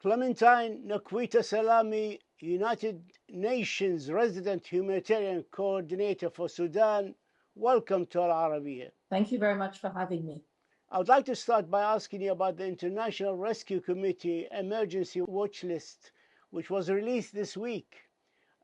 Clementine Nkweta Salami, United Nations Resident Humanitarian Coordinator for Sudan, welcome to Al Arabiya. Thank you very much for having me. I would like to start by asking you about the International Rescue Committee Emergency Watch List, which was released this week.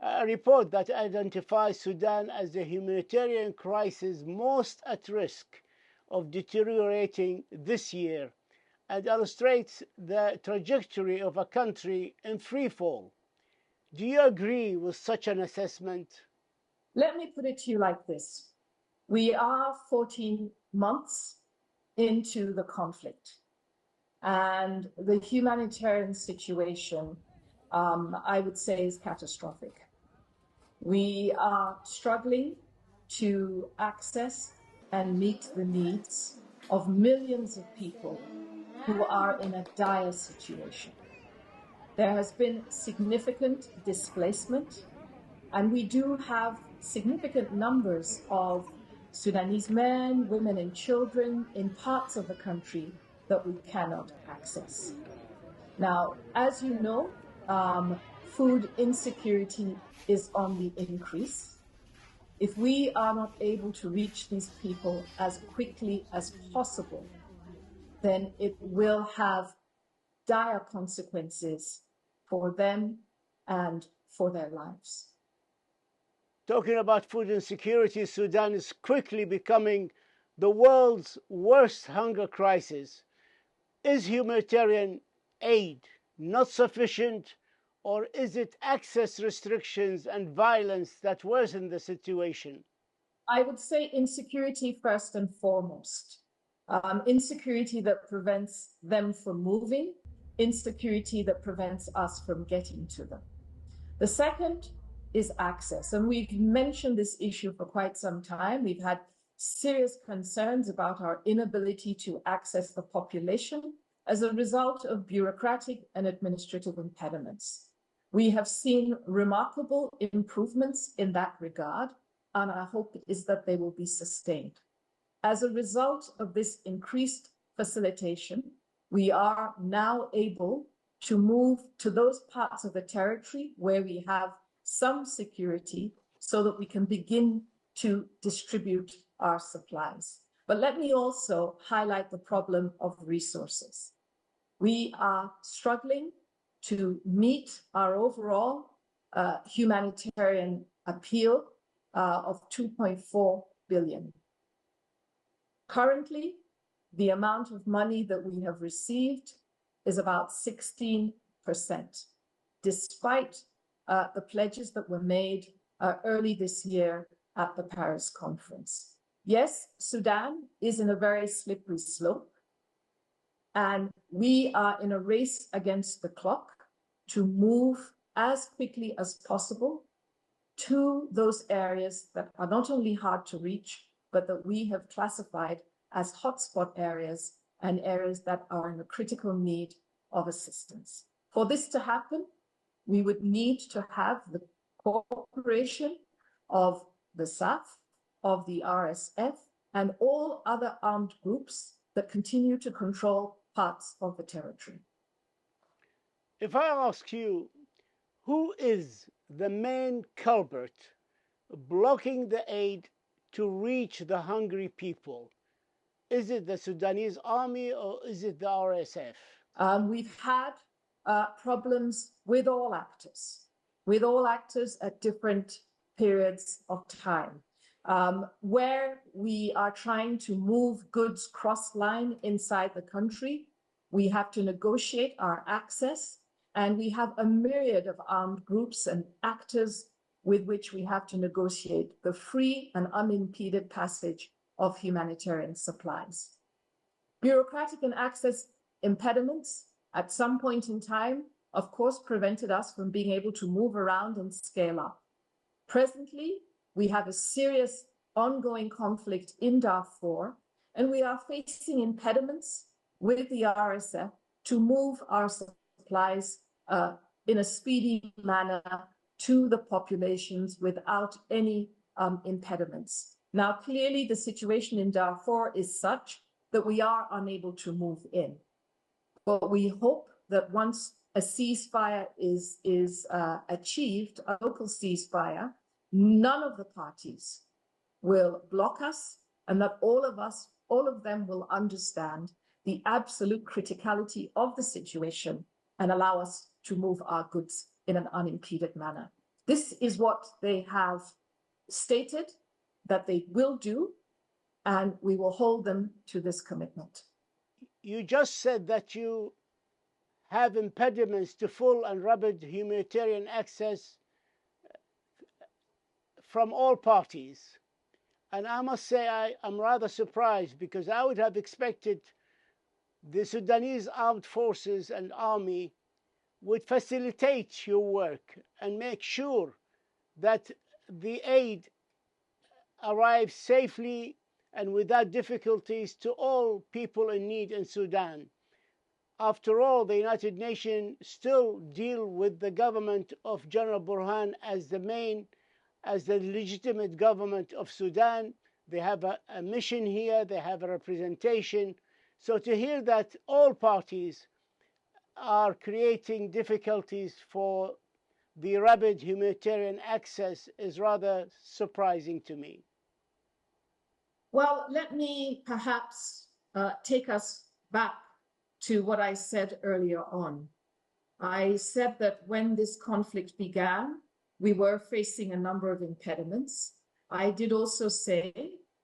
A report that identifies Sudan as the humanitarian crisis most at risk of deteriorating this year and illustrates the trajectory of a country in free fall. Do you agree with such an assessment? Let me put it to you like this. We are 14 months into the conflict, and the humanitarian situation, I would say, is catastrophic. We are struggling to access and meet the needs of millions of people who are in a dire situation. There has been significant displacement, and we do have significant numbers of Sudanese men, women, and children in parts of the country that we cannot access. Now, as you know, food insecurity is on the increase. If we are not able to reach these people as quickly as possible, then it will have dire consequences for them and for their lives. Talking about food insecurity, Sudan is quickly becoming the world's worst hunger crisis. Is humanitarian aid not sufficient, or is it access restrictions and violence that worsen the situation? I would say insecurity first and foremost. Insecurity that prevents them from moving, insecurity that prevents us from getting to them. The second is access, and we've mentioned this issue for quite some time. We've had serious concerns about our inability to access the population as a result of bureaucratic and administrative impediments. We have seen remarkable improvements in that regard, and our hope is that they will be sustained. As a result of this increased facilitation, we are now able to move to those parts of the territory where we have some security so that we can begin to distribute our supplies. But let me also highlight the problem of resources. We are struggling to meet our overall humanitarian appeal of 2.4 billion. Currently, the amount of money that we have received is about 16%, despite the pledges that were made early this year at the Paris conference. Yes, Sudan is in a very slippery slope, and we are in a race against the clock to move as quickly as possible to those areas that are not only hard to reach, but that we have classified as hotspot areas and areas that are in a critical need of assistance. For this to happen, we would need to have the cooperation of the SAF, of the RSF, and all other armed groups that continue to control parts of the territory. If I ask you, who is the main culprit blocking the aid to reach the hungry people? Is it the Sudanese army or is it the RSF? We've had problems with all actors at different periods of time. Where we are trying to move goods cross-line inside the country, we have to negotiate our access, and we have a myriad of armed groups and actors with which we have to negotiate the free and unimpeded passage of humanitarian supplies. Bureaucratic and access impediments at some point in time, of course, prevented us from being able to move around and scale up. Presently, we have a serious ongoing conflict in Darfur, and we are facing impediments with the RSF to move our supplies in a speedy manner to the populations without any impediments. Now, clearly, the situation in Darfur is such that we are unable to move in. But we hope that once a ceasefire is achieved, a local ceasefire, none of the parties will block us, and that all of them will understand the absolute criticality of the situation and allow us to move our goods in an unimpeded manner. This is what they have stated that they will do, and we will hold them to this commitment. You just said that you have impediments to full and rapid humanitarian access from all parties. And I must say I am rather surprised, because I would have expected the Sudanese armed forces and army would facilitate your work and make sure that the aid arrives safely and without difficulties to all people in need in Sudan. After all, the United Nations still deal with the government of General Burhan as the legitimate government of Sudan. They have a mission here, they have a representation. So to hear that all parties are creating difficulties for the rapid humanitarian access is rather surprising to me. Well, let me perhaps take us back to what I said earlier on. I said that when this conflict began, we were facing a number of impediments. I did also say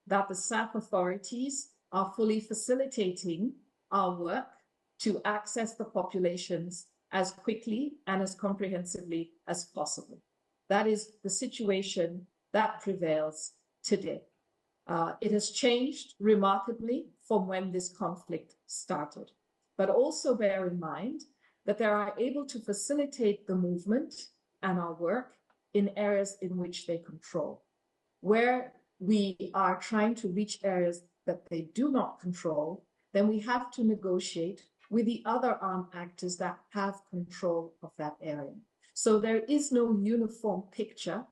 that the SAF authorities are fully facilitating our work to access the populations as quickly and as comprehensively as possible. That is the situation that prevails today. It has changed remarkably from when this conflict started. But also bear in mind that they are able to facilitate the movement and our work in areas in which they control. Where we are trying to reach areas that they do not control, then we have to negotiate with the other armed actors that have control of that area. So there is no uniform picture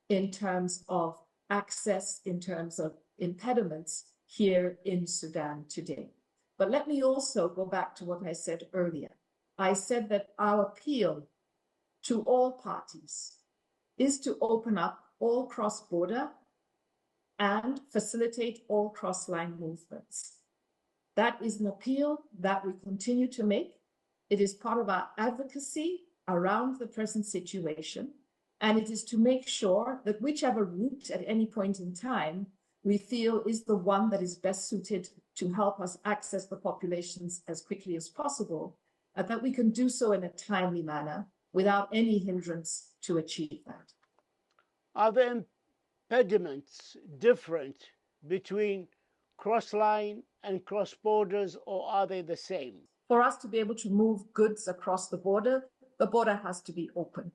in terms of access, in terms of impediments here in Sudan today. But let me also go back to what I said earlier. I said that our appeal to all parties is to open up all cross-border and facilitate all cross-line movements. That is an appeal that we continue to make. It is part of our advocacy around the present situation, and it is to make sure that whichever route at any point in time we feel is the one that is best suited to help us access the populations as quickly as possible, that we can do so in a timely manner without any hindrance to achieve that. Are the impediments different between cross-line and cross-borders, or are they the same? For us to be able to move goods across the border has to be open.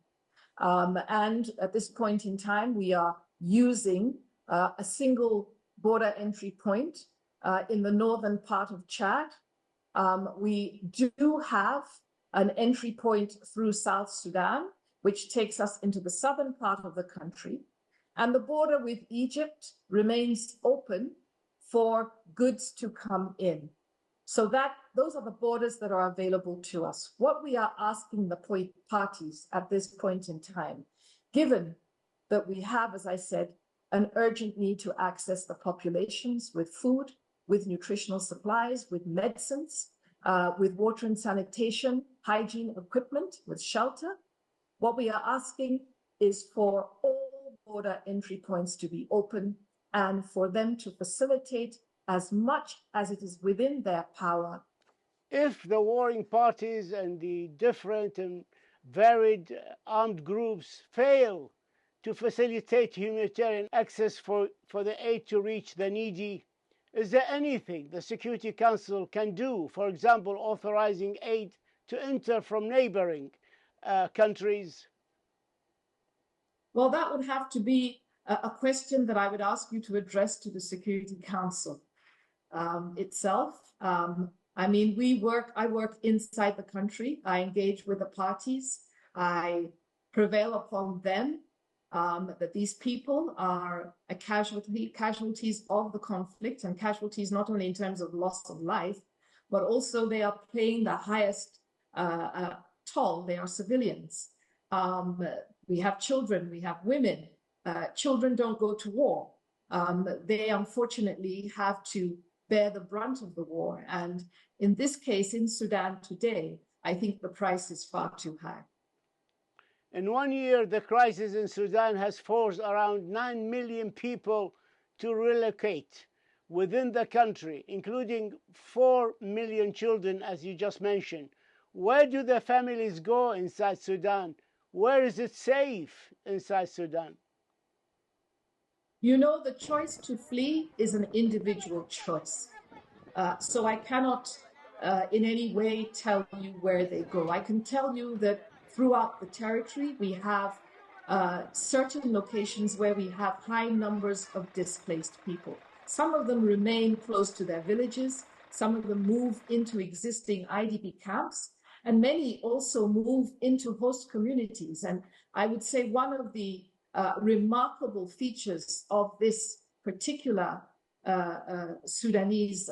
And at this point in time, we are using a single border entry point in the northern part of Chad. We do have an entry point through South Sudan, which takes us into the southern part of the country. And the border with Egypt remains open for goods to come in. So those are the borders that are available to us. What we are asking the parties at this point in time, given that we have, as I said, an urgent need to access the populations with food, with nutritional supplies, with medicines, with water and sanitation, hygiene equipment, with shelter. What we are asking is for all border entry points to be open and for them to facilitate as much as it is within their power. If the warring parties and the different and varied armed groups fail to facilitate humanitarian access for the aid to reach the needy, is there anything the Security Council can do, for example, authorizing aid to enter from neighboring countries? Well, that would have to be a question that I would ask you to address to the Security Council itself. I mean, I work inside the country. I engage with the parties. I prevail upon them that these people are casualties of the conflict, and casualties not only in terms of loss of life, but also they are paying the highest tall. They are civilians. We have children, we have women. Children don't go to war. They unfortunately have to bear the brunt of the war. And in this case, in Sudan today, I think the price is far too high. In 1 year, the crisis in Sudan has forced around 9 million people to relocate within the country, including 4 million children, as you just mentioned. Where do the families go inside Sudan? Where is it safe inside Sudan? You know, the choice to flee is an individual choice. So I cannot in any way tell you where they go. I can tell you that throughout the territory, we have certain locations where we have high numbers of displaced people. Some of them remain close to their villages. Some of them move into existing IDP camps, and many also move into host communities. And I would say one of the remarkable features of this particular Sudanese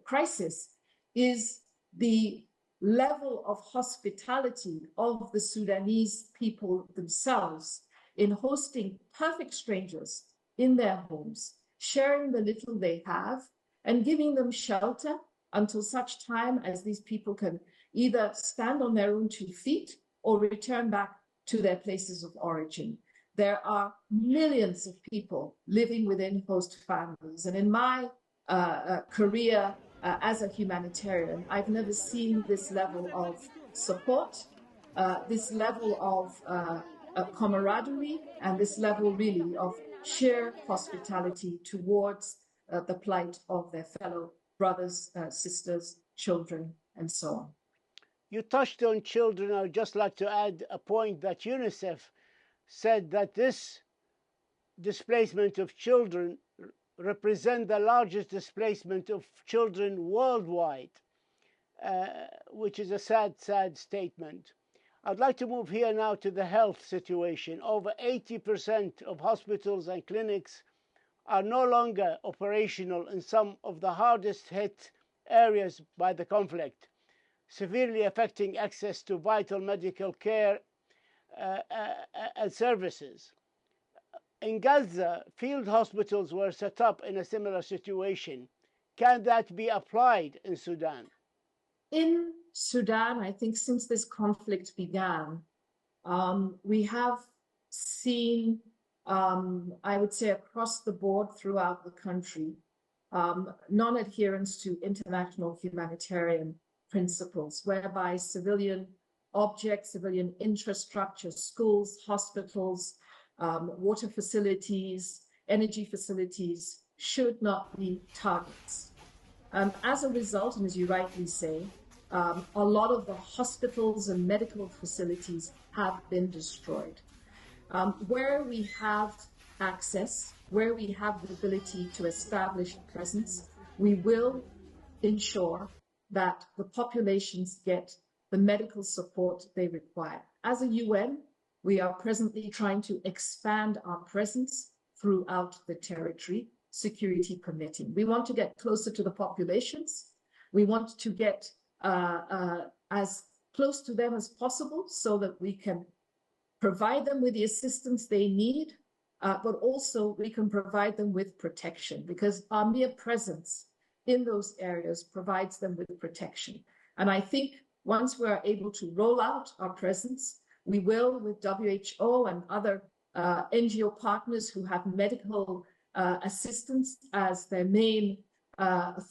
crisis is the level of hospitality of the Sudanese people themselves in hosting perfect strangers in their homes, sharing the little they have, and giving them shelter until such time as these people can either stand on their own 2 feet or return back to their places of origin. There are millions of people living within host families. And in my career as a humanitarian, I've never seen this level of support, this level of camaraderie, and this level really of sheer hospitality towards the plight of their fellow brothers, sisters, children, and so on. You touched on children. I would just like to add a point that UNICEF said that this displacement of children represent the largest displacement of children worldwide, which is a sad, sad statement. I'd like to move here now to the health situation. Over 80% of hospitals and clinics are no longer operational in some of the hardest hit areas by the conflict, severely affecting access to vital medical care and services. In Gaza, field hospitals were set up in a similar situation. Can that be applied in Sudan? In Sudan, I think since this conflict began, we have seen, I would say across the board throughout the country, non-adherence to international humanitarian principles, whereby civilian objects, civilian infrastructure, schools, hospitals, water facilities, energy facilities should not be targets. As a result, and as you rightly say, a lot of the hospitals and medical facilities have been destroyed. Where we have access, where we have the ability to establish presence, we will ensure that the populations get the medical support they require. As a UN, we are presently trying to expand our presence throughout the territory, security permitting. We want to get closer to the populations. We want to get as close to them as possible so that we can provide them with the assistance they need, but also we can provide them with protection, because our mere presence in those areas provides them with protection. And I think once we are able to roll out our presence, we will, with WHO and other NGO partners who have medical assistance as their main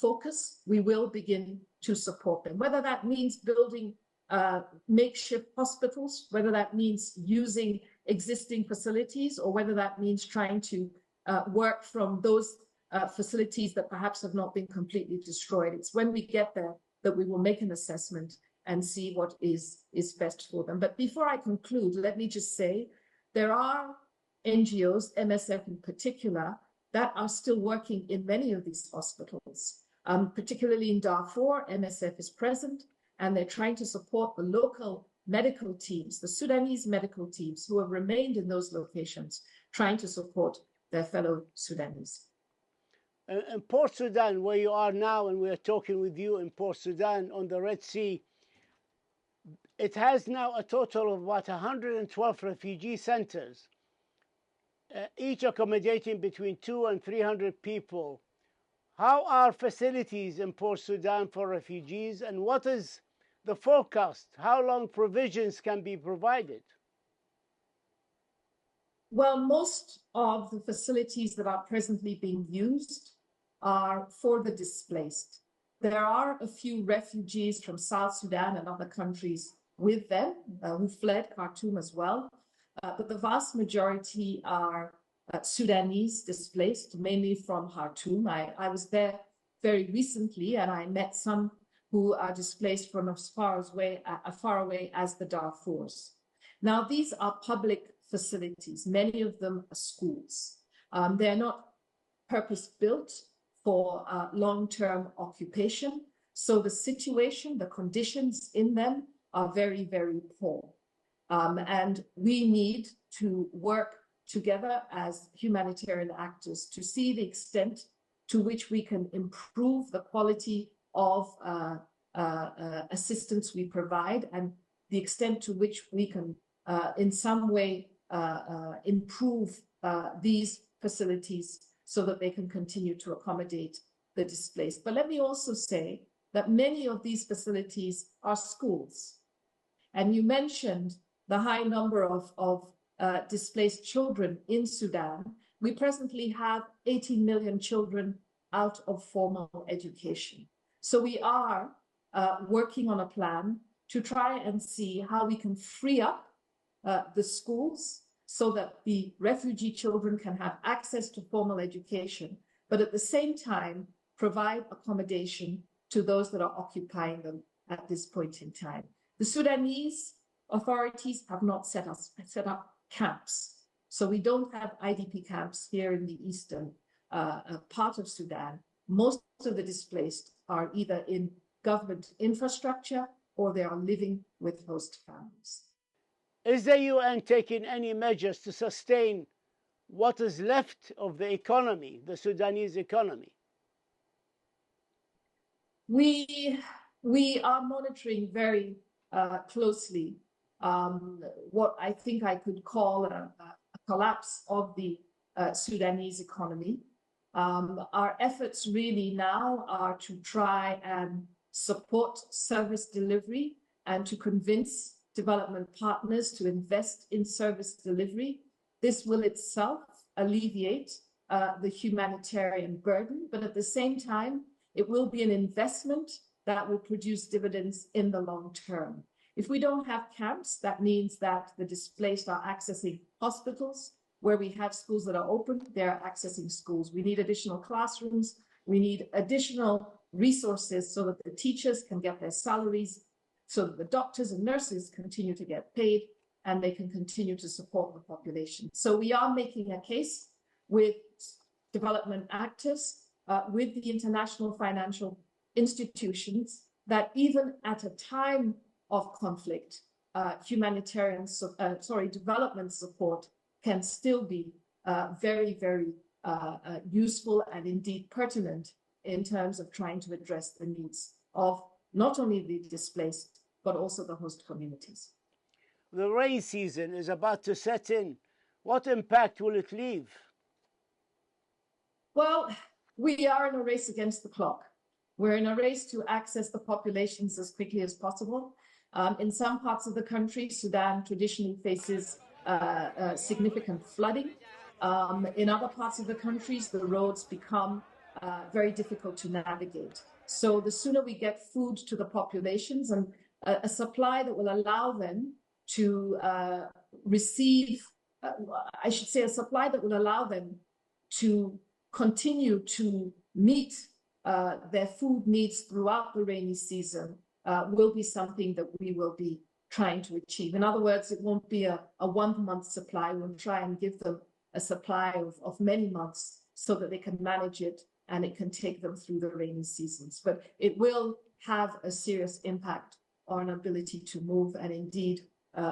focus, we will begin to support them. Whether that means building makeshift hospitals, whether that means using existing facilities, or whether that means trying to work from those facilities that perhaps have not been completely destroyed. It's when we get there that we will make an assessment and see what is best for them. But before I conclude, let me just say there are NGOs, MSF in particular, that are still working in many of these hospitals. Particularly in Darfur, MSF is present, and they're trying to support the local medical teams, the Sudanese medical teams who have remained in those locations, trying to support their fellow Sudanese. In Port Sudan, where you are now, and we are talking with you in Port Sudan on the Red Sea, It has now a total of about 112 refugee centers, each accommodating between 200 and 300 people. How are facilities in Port Sudan for refugees, and what is the forecast? How long provisions can be provided? Well, most of the facilities that are presently being used are for the displaced. There are a few refugees from South Sudan and other countries with them who fled Khartoum as well, but the vast majority are Sudanese displaced, mainly from Khartoum. I was there very recently, and I met some who are displaced from as far away as the Darfurs. Now, these are public facilities. Many of them are schools. They're not purpose-built for long-term occupation. So the situation, the conditions in them are very, very poor. And we need to work together as humanitarian actors to see the extent to which we can improve the quality of assistance we provide and the extent to which we can in some way improve these facilities so that they can continue to accommodate the displaced. But let me also say that many of these facilities are schools. And you mentioned the high number of displaced children in Sudan. We presently have 18 million children out of formal education. So we are working on a plan to try and see how we can free up the schools so that the refugee children can have access to formal education, but at the same time provide accommodation to those that are occupying them at this point in time. The Sudanese authorities have not set up camps. So we don't have IDP camps here in the eastern part of Sudan. Most of the displaced are either in government infrastructure or they are living with host families. Is the UN taking any measures to sustain what is left of the economy, the Sudanese economy? We are monitoring very closely what I think I could call a collapse of the Sudanese economy. Our efforts really now are to try and support service delivery and to convince development partners to invest in service delivery. This will itself alleviate the humanitarian burden, but at the same time, it will be an investment that will produce dividends in the long term. If we don't have camps, that means that the displaced are accessing hospitals. Where we have schools that are open, they're accessing schools. We need additional classrooms. We need additional resources so that the teachers can get their salaries, so that the doctors and nurses continue to get paid and they can continue to support the population. So we are making a case with development actors, with the international financial institutions, that even at a time of conflict, development support can still be very, very useful and indeed pertinent in terms of trying to address the needs of not only the displaced, but also the host communities. The rain season is about to set in. What impact will it leave? Well, we are in a race against the clock. We're in a race to access the populations as quickly as possible. In some parts of the country, Sudan traditionally faces significant flooding. In other parts of the countries, the roads become very difficult to navigate. So the sooner we get food to the populations and a supply that will allow them to receive, I should say, a supply that will allow them to continue to meet their food needs throughout the rainy season will be something that we will be trying to achieve. In other words, it won't be a 1 month supply. We'll try and give them a supply of many months so that they can manage it and it can take them through the rainy seasons. But it will have a serious impact on our ability to move and indeed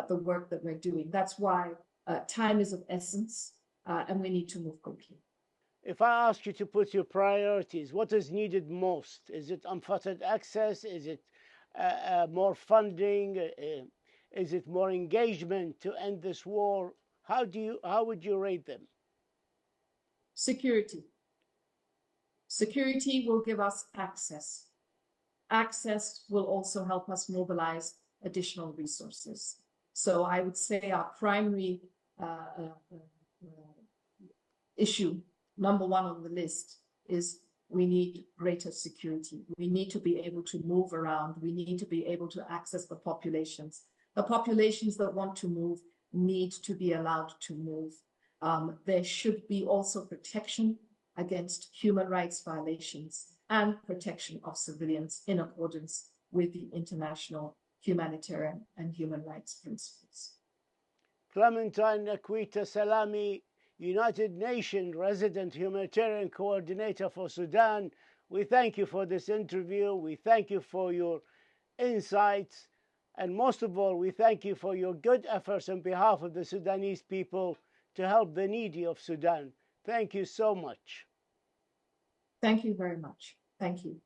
the work that we're doing. That's why time is of essence and we need to move quickly. If I ask you to put your priorities, what is needed most? Is it unfettered access? Is it more funding? Is it more engagement to end this war? How would you rate them? Security. Security will give us access. Access will also help us mobilize additional resources. So I would say our primary issue, number one on the list, is we need greater security. We need to be able to move around. We need to be able to access the populations. The populations that want to move need to be allowed to move. There should be also protection against human rights violations and protection of civilians in accordance with the international humanitarian and human rights principles. Clementine Nkweta Salami, United Nations Resident Humanitarian Coordinator for Sudan, we thank you for this interview. We thank you for your insights. And most of all, we thank you for your good efforts on behalf of the Sudanese people to help the needy of Sudan. Thank you so much. Thank you very much. Thank you.